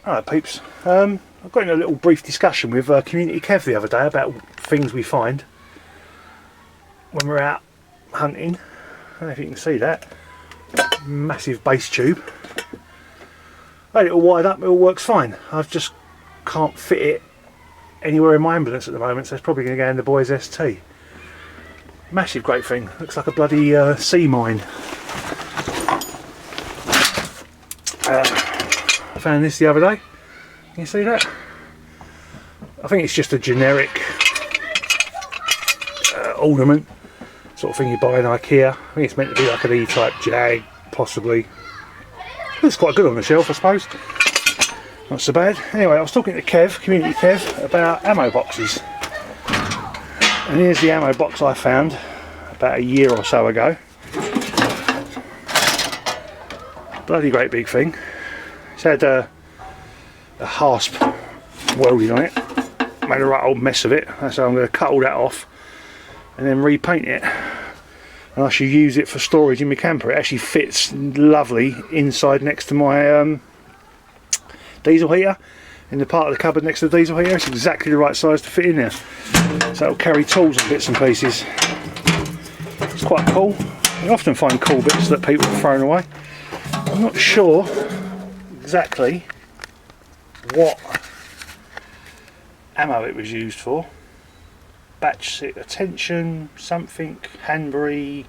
Alright peeps, I got in a little brief discussion with Community Kev the other day about things we find when we're out hunting. I don't know if you can see that. Massive base tube. I had it all wired up, it all works fine. I just can't fit it anywhere in my ambulance at the moment, so it's probably going to go in the boys' ST. Massive great thing, looks like a bloody sea mine. I found this the other day. Can you see that? I think it's just a generic ornament sort of thing you buy in IKEA. I think it's meant to be like an E-type jag, possibly. Looks quite good on the shelf, I suppose. Not so bad. Anyway, I was talking to Kev, Community Kev, about ammo boxes. And here's the ammo box I found about a year or so ago. Bloody great big thing. It's had a hasp welded on it. Made a right old mess of it. So I'm going to cut all that off and then repaint it. And I should use it for storage in my camper. It actually fits lovely inside next to my diesel heater. In the part of the cupboard next to the diesel heater. It's exactly the right size to fit in there. So it'll carry tools and bits and pieces. It's quite cool. You often find cool bits that people have thrown away. I'm not sure exactly what ammo it was used for. Batch sit attention, something, Hanbury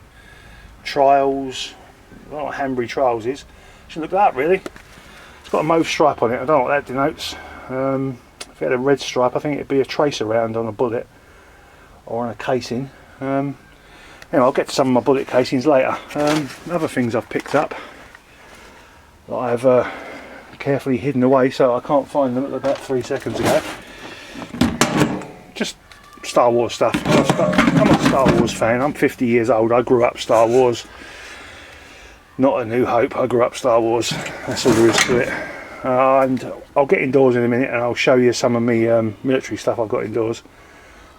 trials. I don't know what Hanbury trials is. Should look that up really. It's got a mauve stripe on it, I don't know what that denotes. If it had a red stripe, I think it'd be a tracer round on a bullet or on a casing. Anyway, I'll get to some of my bullet casings later. Other things I've picked up that I've carefully hidden away so I can't find them about 3 seconds ago. Just Star Wars stuff. I'm a Star Wars fan. I'm 50 years old. I grew up Star Wars. Not A New Hope. I grew up Star Wars. That's all there is to it. And I'll get indoors in a minute and I'll show you some of my military stuff I've got indoors.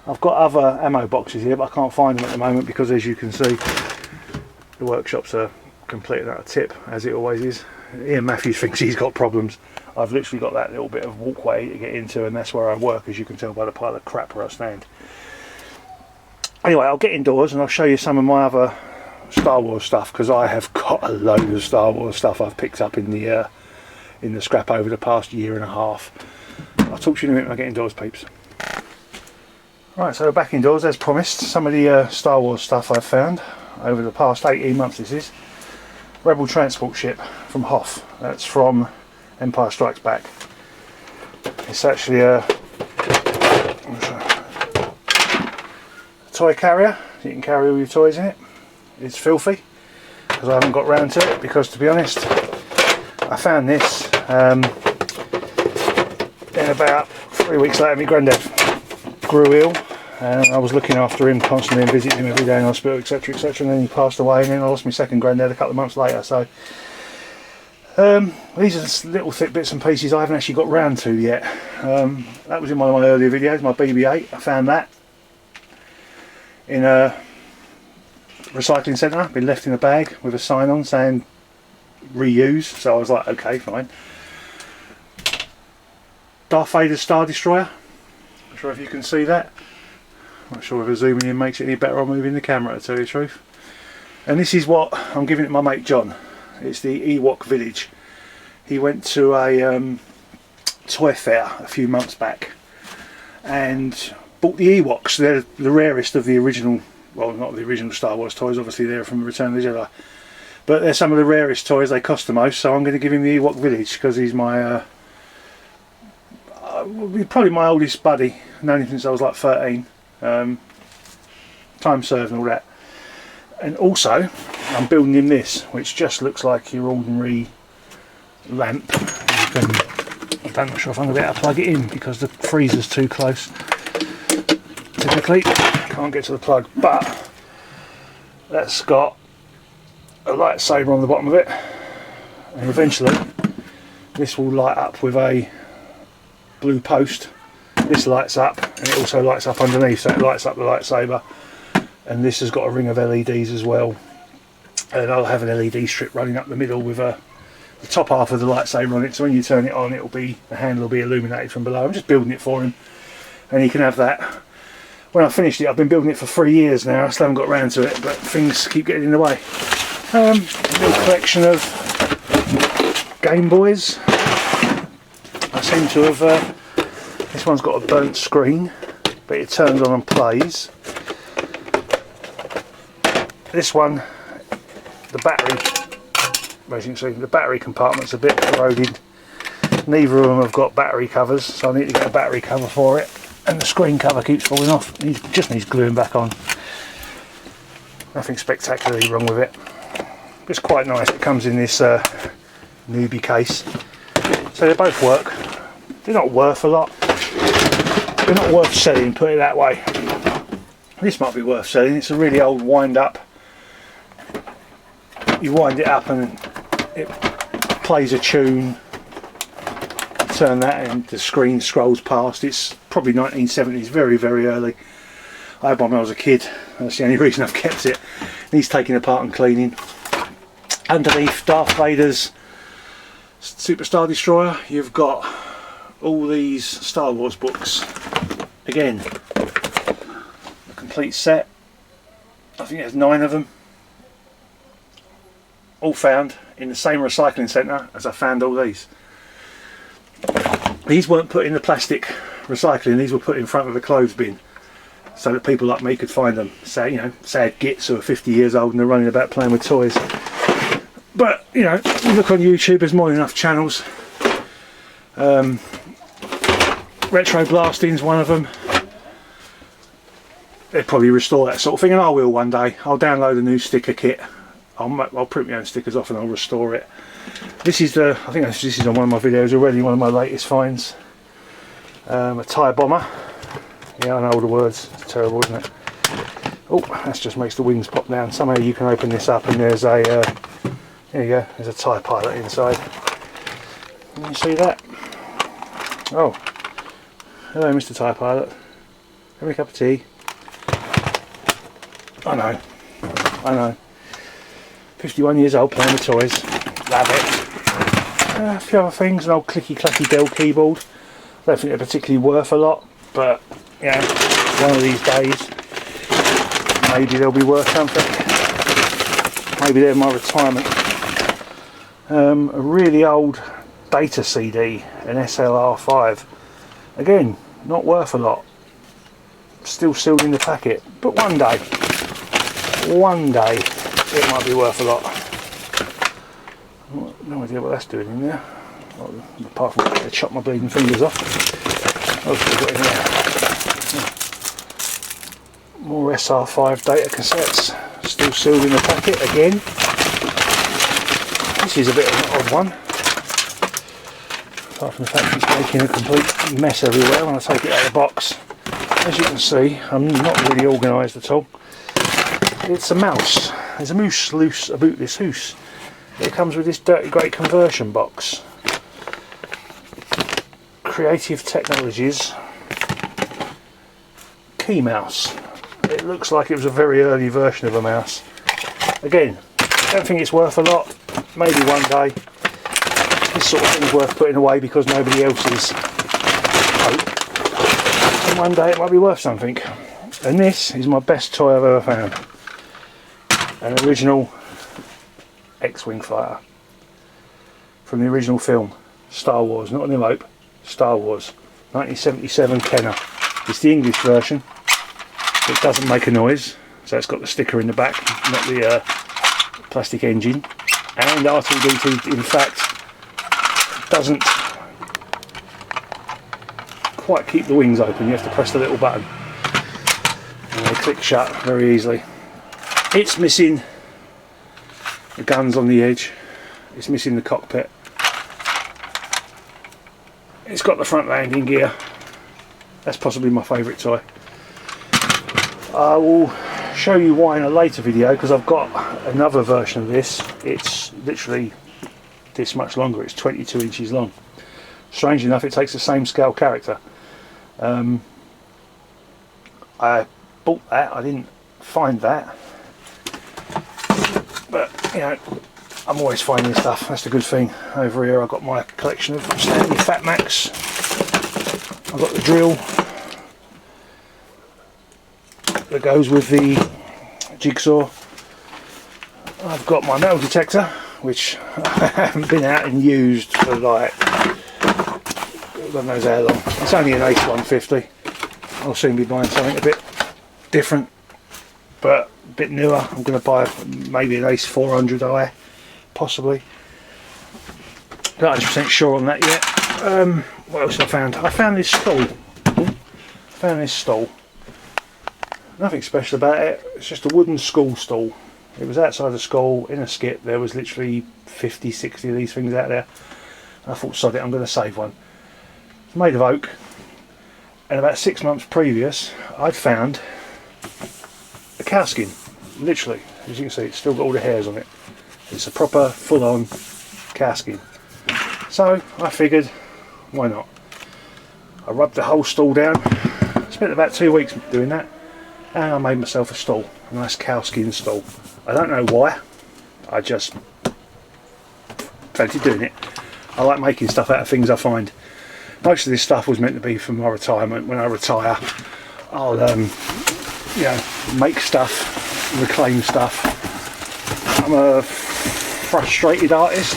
I've got other ammo boxes here, but I can't find them at the moment because, as you can see, the workshops are completely out of tip, as it always is. Ian Matthews thinks he's got problems. I've literally got that little bit of walkway to get into, and that's where I work, as you can tell by the pile of crap where I stand. Anyway, I'll get indoors and I'll show you some of my other Star Wars stuff, because I have got a load of Star Wars stuff I've picked up in the scrap over the past year and a half. I'll talk to you in a minute when I get indoors, peeps. Right, so back indoors as promised. Some of the Star Wars stuff I've found over the past 18 months. This is Rebel transport ship from Hoth. That's from Empire Strikes Back. It's actually a toy carrier. You can carry all your toys in it. It's filthy because I haven't got round to it, because to be honest I found this and about 3 weeks later my granddad grew ill and I was looking after him constantly and visiting him every day in hospital, etc, etc, and then he passed away, and then I lost my second granddad a couple of months later. So these are little thick bits and pieces I haven't actually got round to yet. That was in one of my earlier videos, my BB-8. I found that in a recycling centre, been left in a bag with a sign on saying reuse, so I was like, okay, fine. Darth Vader's Star Destroyer. Not sure if you can see that. Not sure whether zooming in makes it any better or moving the camera, to tell you the truth. And this is what I'm giving it to my mate John. It's the Ewok Village. He went to a toy fair a few months back and bought the Ewoks. They're the rarest of the original, well, not the original Star Wars toys, obviously they're from Return of the Jedi, but they're some of the rarest toys. They cost the most, so I'm going to give him the Ewok Village because he's my probably my oldest buddy. I've known him since I was like 13. Time served and all that. And also I'm building him this, which just looks like your ordinary lamp. I'm not sure if I'm going to be able to plug it in because the freezer's too close. Typically can't get to the plug, but that's got a lightsaber on the bottom of it, and eventually this will light up with a blue post. This lights up and it also lights up underneath, so it lights up the lightsaber. And this has got a ring of LEDs as well, and I'll have an LED strip running up the middle with a the top half of the lightsaber on it, so when you turn it on, it'll be, the handle will be illuminated from below. I'm just building it for him, and he can have that. When I finished it, I've been building it for 3 years now. I still haven't got around to it, but things keep getting in the way. A little collection of Game Boys. I seem to have. This one's got a burnt screen, but it turns on and plays. This one, the battery, as you can see, the battery compartment's a bit corroded. Neither of them have got battery covers, so I need to get a battery cover for it. And the screen cover keeps falling off. It just needs gluing back on. Nothing spectacularly wrong with it. It's quite nice. It comes in this newbie case. So they both work. They're not worth a lot. They're not worth selling, put it that way. This might be worth selling. It's a really old wind up. You wind it up and it plays a tune. Turn that and the screen scrolls past. It's probably 1970s, very, very early. I had one when I was a kid. That's the only reason I've kept it. Needs taking apart and cleaning. Underneath Darth Vader's Superstar Destroyer, you've got all these Star Wars books. Again, a complete set. I think there's 9 of them. All found in the same recycling centre as I found all these. These weren't put in the plastic recycling, these were put in front of the clothes bin so that people like me could find them. So, you know, sad gits who are 50 years old and they're running about playing with toys. But, you know, you look on YouTube, there's more than enough channels. Retro Blasting's one of them. They'd probably restore that sort of thing, and I will one day. I'll download a new sticker kit. I'll print my own stickers off and I'll restore it. This is the, I think this is on one of my videos already, one of my latest finds. A TIE bomber. Yeah, I know all the words. It's terrible, isn't it? Oh, that just makes the wings pop down. Somehow you can open this up and there's a, there you go, there's a TIE pilot inside. Can you see that? Oh, hello Mr. TIE pilot. Have a cup of tea. I know. 51 years old playing with toys. Love it. A few other things, an old clicky clacky Dell keyboard. I don't think they're particularly worth a lot, but you know, one of these days maybe they'll be worth something. Maybe they're my retirement. A really old data CD, an SLR5. Again, not worth a lot. Still sealed in the packet, but one day it might be worth a lot. No idea what that's doing in there, apart from to chop my bleeding fingers off. What else have we got in there? More SR5 data cassettes, still sealed in the packet again. This is a bit of an odd one, apart from the fact it's making a complete mess everywhere when I take it out of the box. As you can see, I'm not really organised at all. It's a mouse. There's a moose loose about this house. It comes with this Dirty Great conversion box. Creative Technologies key mouse. It looks like it was a very early version of a mouse. Again, don't think it's worth a lot. Maybe one day. This sort of thing's worth putting away because nobody else is. And one day it might be worth something. And this is my best toy I've ever found. An original X-Wing fighter from the original film Star Wars, not a New Hope, Star Wars, 1977 Kenner. It's the English version. It doesn't make a noise, so it's got the sticker in the back, not the plastic engine. And R2-D2 in fact doesn't quite keep the wings open. You have to press the little button and they click shut very easily. It's missing the guns on the edge, it's missing the cockpit, it's got the front landing gear. That's possibly my favourite toy. I will show you why in a later video, because I've got another version of this. It's literally this much longer, it's 22 inches long. Strange enough, it takes the same scale character. I bought that, I didn't find that. But, you know, I'm always finding stuff. That's the good thing. Over here I've got my collection of Stanley Fat Max. I've got the drill that goes with the jigsaw. I've got my metal detector, which I haven't been out and used for like God knows how long. It's only an Ace 150. I'll soon be buying something a bit different, but a bit newer. I'm going to buy maybe an Ace 400i, possibly. Not 100% sure on that yet. What else have I found? I found this stall. Nothing special about it. It's just a wooden school stall. It was outside the school in a skip. There was literally 50, 60 of these things out there. I thought, sod it, I'm going to save one. It's made of oak, and about 6 months previous I'd found a cow skin. Literally, as you can see, it's still got all the hairs on it. It's a proper full-on cow skin. So I figured, why not? I rubbed the whole stall down. Spent about 2 weeks doing that, and I made myself a stall, a nice cow skin stall. I don't know why, I just fancied doing it. I like making stuff out of things I find. Most of this stuff was meant to be for my retirement. When I retire, I'll you know, make stuff, reclaim stuff. I'm a frustrated artist,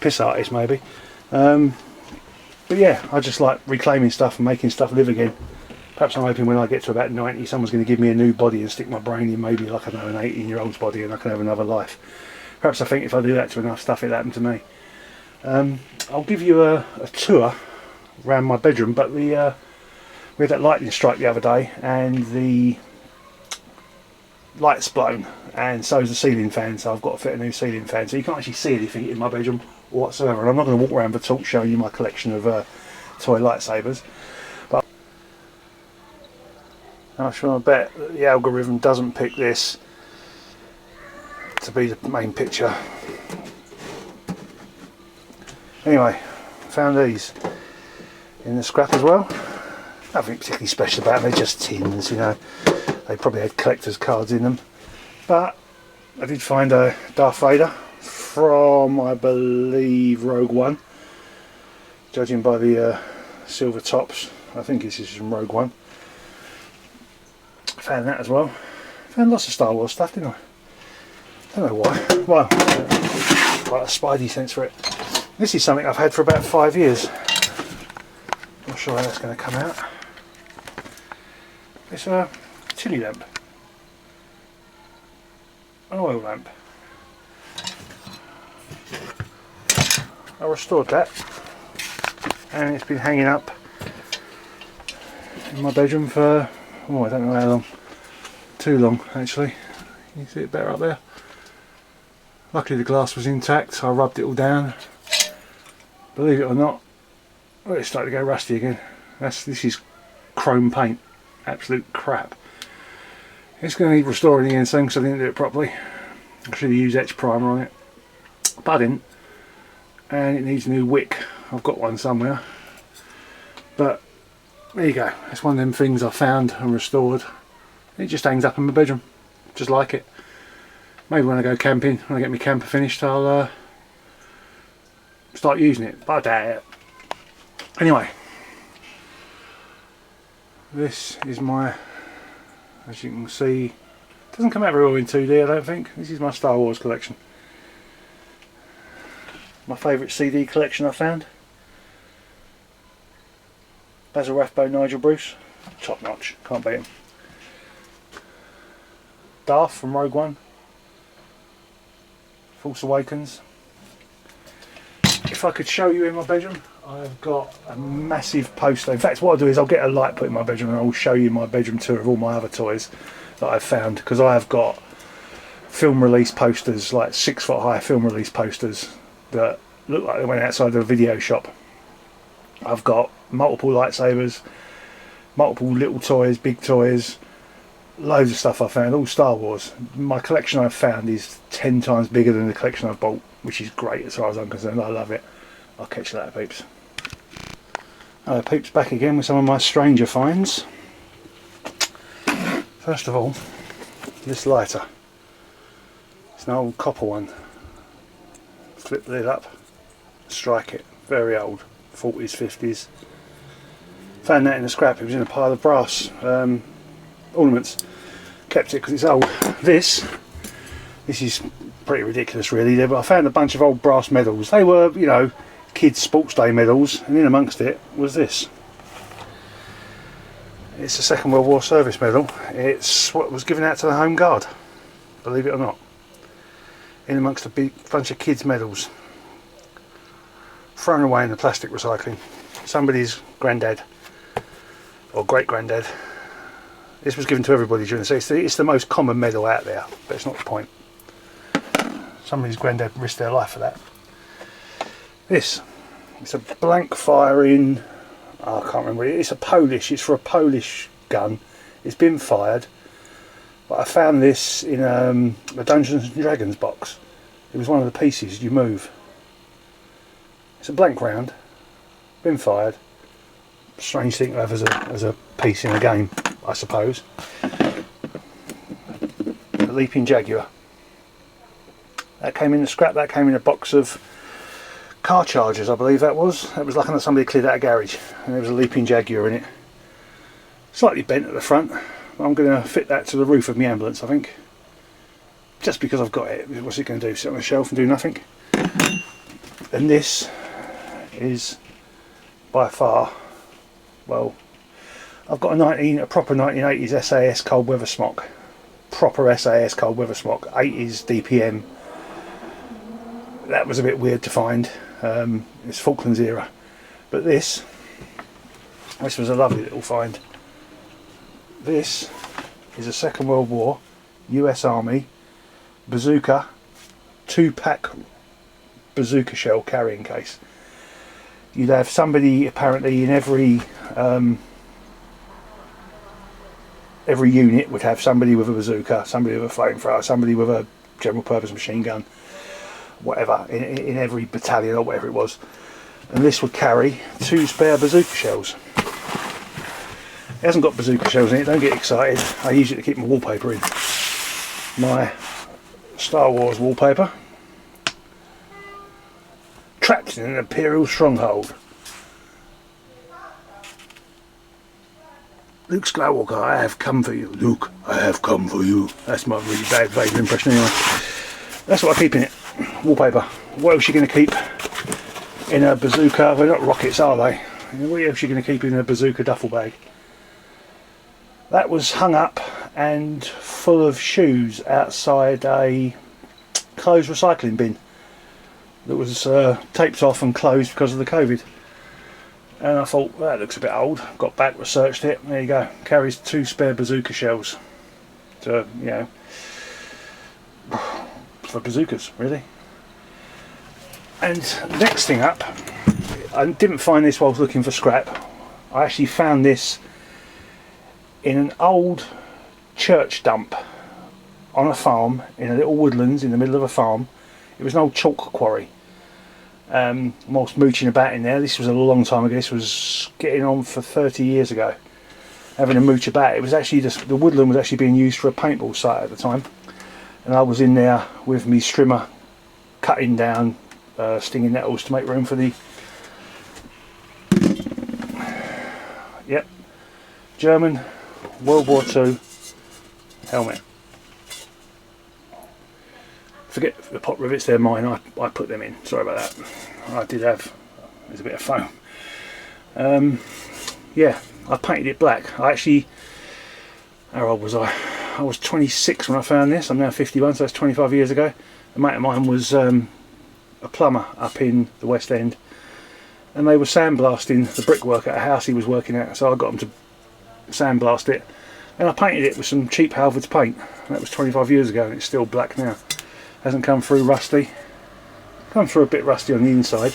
piss artist maybe, but yeah, I just like reclaiming stuff and making stuff live again. Perhaps I'm hoping when I get to about 90 someone's going to give me a new body and stick my brain in, maybe like, I don't know, an 18-year-old's body, and I can have another life. Perhaps I think if I do that to enough stuff it'll happen to me. I'll give you a tour around my bedroom, but we had that lightning strike the other day and the light's blown, and so is the ceiling fan, so I've got to fit a new ceiling fan, so you can't actually see anything in my bedroom whatsoever, and I'm not going to walk around the talk showing you my collection of toy lightsabers. But I'm sure I bet that the algorithm doesn't pick this to be the main picture. Anyway, found these in the scrap as well. Nothing particularly special about them, they're just tins, you know. They probably had collector's cards in them. But I did find a Darth Vader from, I believe, Rogue One. Judging by the silver tops, I think this is from Rogue One. Found that as well. Found lots of Star Wars stuff, didn't I? Don't know why. Well, quite a spidey sense for it. This is something I've had for about 5 years. Not sure how that's going to come out. It's a chili lamp. An oil lamp. I restored that, and it's been hanging up in my bedroom for, oh, I don't know how long. Too long, actually. Can you see it better up there? Luckily the glass was intact, so I rubbed it all down. Believe it or not, well, it's starting to go rusty again. This is chrome paint, absolute crap. It's going to need restoring again soon because I didn't do it properly. I should have used etch primer on it, but I didn't. And it needs a new wick. I've got one somewhere. But there you go. It's one of them things I found and restored. It just hangs up in my bedroom, just like it. Maybe when I go camping, when I get my camper finished, I'll start using it, but I doubt it. Anyway, this is my, as you can see, it doesn't come out very well in 2D, I don't think. This is my Star Wars collection. My favourite CD collection I found. Basil Rathbone, Nigel Bruce, top notch, can't beat him. Darth from Rogue One, Force Awakens. If I could show you in my bedroom, I've got a massive poster. In fact, what I'll do is I'll get a light put in my bedroom and I'll show you my bedroom tour of all my other toys that I've found, because I have got film release posters, like 6 foot high film release posters that look like they went outside of a video shop. I've got multiple lightsabers, multiple little toys, big toys, loads of stuff I found, all Star Wars. My collection I've found is 10 times bigger than the collection I've bought, which is great as far as I'm concerned. I love it. I'll catch you later, peeps. Hello peeps, back again with some of my stranger finds. First of all, this lighter. It's an old copper one. Flip the lid up, strike it. Very old, 40s, 50s. Found that in the scrap. It was in a pile of brass ornaments. Kept it because it's old. This is pretty ridiculous, really. But I found a bunch of old brass medals. They were, you know, kids' sports day medals, and in amongst it was this. It's a Second World War service medal. It's what was given out to the Home Guard, believe it or not. In amongst a big bunch of kids' medals. Thrown away in the plastic recycling. Somebody's granddad, or great granddad. This was given to everybody during the sea. It's the most common medal out there, but it's not the point. Somebody's granddad risked their life for that. This, it's a blank firing, I can't remember, it's for a Polish gun. It's been fired, but I found this in a Dungeons and Dragons box. It was one of the pieces you move. It's a blank round, been fired. Strange thing to have as a piece in a game, I suppose. A Leaping Jaguar. That came in the scrap. That came in a box of car chargers, I believe that was. That was like somebody cleared out a garage, and there was a Leaping Jaguar in it. Slightly bent at the front. I'm going to fit that to the roof of my ambulance, I think. Just because I've got it. What's it going to do? Sit on a shelf and do nothing? And this is by far, well, I've got a proper 1980s SAS cold weather smock. Proper SAS cold weather smock. 80s DPM. That was a bit weird to find. It's Falklands era. But this was a lovely little find. This is a Second World War US Army bazooka 2-pack bazooka shell carrying case. You'd have somebody apparently in every unit would have somebody with a bazooka, somebody with a flamethrower, somebody with a general purpose machine gun, whatever, in every battalion or whatever it was. And this would carry 2 spare bazooka shells. It hasn't got bazooka shells in it, don't get excited. I use it to keep my wallpaper in. My Star Wars wallpaper. Trapped in an Imperial stronghold. Luke Skywalker, I have come for you. Luke, I have come for you. That's my really bad Vader impression anyway. That's what I keep in it. Wallpaper. What else are you going to keep in a bazooka? They're not rockets, are they? What else are you going to keep in a bazooka duffel bag? That was hung up and full of shoes outside a closed recycling bin that was taped off and closed because of the COVID. And I thought, well, that looks a bit old. Got back, researched it. There you go. Carries 2 spare bazooka shells. To, you know, for bazookas, really. And next thing up, I didn't find this while I was looking for scrap. I actually found this in an old church dump on a farm in a little woodlands in the middle of a farm. It was an old chalk quarry. Whilst mooching about in there, this was a long time ago, this was getting on for 30 years ago, having a mooch about. It was actually just, the woodland was actually being used for a paintball site at the time, and I was in there with me strimmer cutting down stinging nettles to make room for the German World War II helmet. Forget the pop rivets, they're mine. I put them in. Sorry about that. I did have, there's a bit of foam. Yeah, I painted it black. How old was I? I was 26 when I found this. I'm now 51, so that's 25 years ago. A mate of mine was a plumber up in the West End, and they were sandblasting the brickwork at a house he was working at. So I got them to sandblast it, and I painted it with some cheap Halfords paint. That was 25 years ago, and it's still black now. Hasn't come through rusty. Come through a bit rusty on the inside.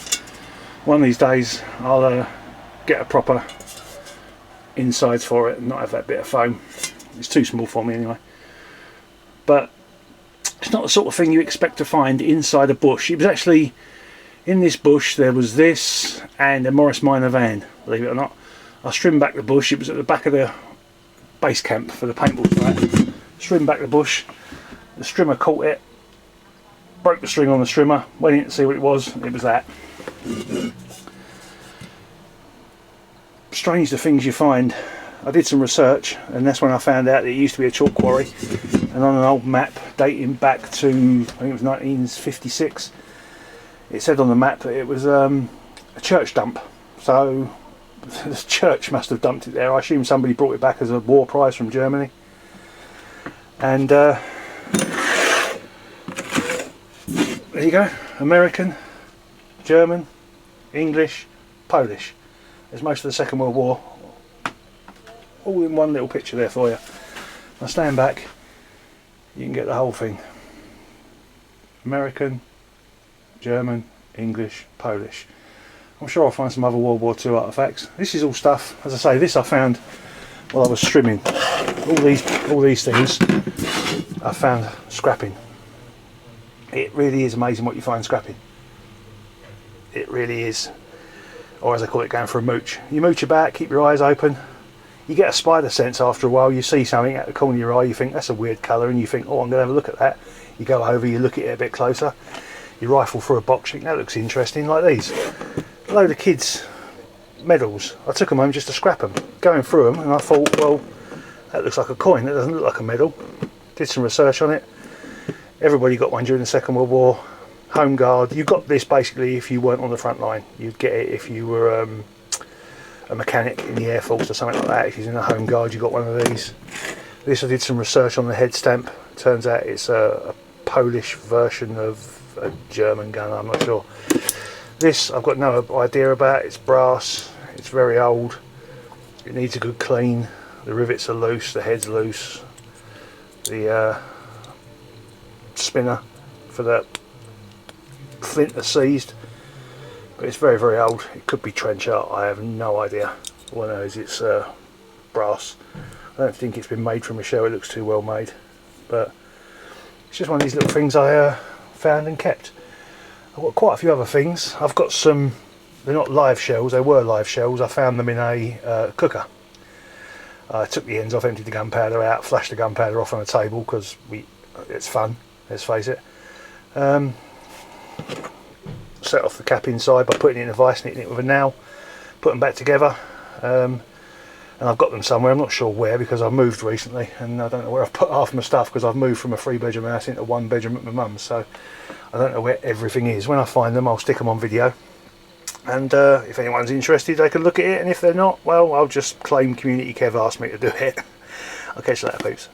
One of these days I'll get a proper insides for it and not have that bit of foam. It's too small for me anyway. But it's not the sort of thing you expect to find inside a bush. It was actually, in this bush there was this and a Morris Minor van, believe it or not. I trimmed back the bush. It was at the back of the base camp for the paintball tonight. Trimmed back the bush. The strimmer caught it broke the string on the strimmer, went in to see what it was that. Strange the things you find. I did some research, and that's when I found out that it used to be a chalk quarry, and on an old map dating back to, I think it was 1956, it said on the map that it was a church dump. So the church must have dumped it there. I assume somebody brought it back as a war prize from Germany. And there you go, American, German, English, Polish. There's most of the Second World War all in one little picture there for you. Now stand back, you can get the whole thing. American, German, English, Polish. I'm sure I'll find some other World War II artefacts. This is all stuff, as I say, this I found while I was strimming. All these things I found scrapping. It really is amazing what you find scrapping. It really is. Or as I call it, going for a mooch. You mooch about, keep your eyes open. You get a spider sense after a while. You see something at the corner of your eye, you think that's a weird colour, and you think, oh, I'm going to have a look at that. You go over, you look at it a bit closer. You rifle through a box, you think that looks interesting, like these. A load of kids' medals. I took them home just to scrap them. Going through them, and I thought, well, that looks like a coin, that doesn't look like a medal. Did some research on it. Everybody got one during the Second World War. Home Guard. You got this basically if you weren't on the front line. You'd get it if you were a mechanic in the Air Force or something like that. If you're in the Home Guard, you got one of these. This I did some research on the head stamp. Turns out it's a Polish version of a German gun. I'm not sure. This I've got no idea about. It's brass. It's very old. It needs a good clean. The rivets are loose. The head's loose. The spinner for the flint are seized, but it's very, very old. It could be trench art, I have no idea. All I know is it's brass. I don't think it's been made from a shell, it looks too well made, but it's just one of these little things I found and kept. I've got quite a few other things. I've got some, they're not live shells, they were live shells. I found them in a cooker. I took the ends off, emptied the gunpowder out, flashed the gunpowder off on a table because it's fun, let's face it. Set off the cap inside by putting it in a vise, knitting it with a nail, put them back together, and I've got them somewhere. I'm not sure where because I've moved recently and I don't know where I've put half my stuff because I've moved from a 3-bedroom house into 1-bedroom at my mum's, so I don't know where everything is. When I find them I'll stick them on video, and if anyone's interested they can look at it, and if they're not, well, I'll just claim Community Kev asked me to do it. I'll catch you later, peeps.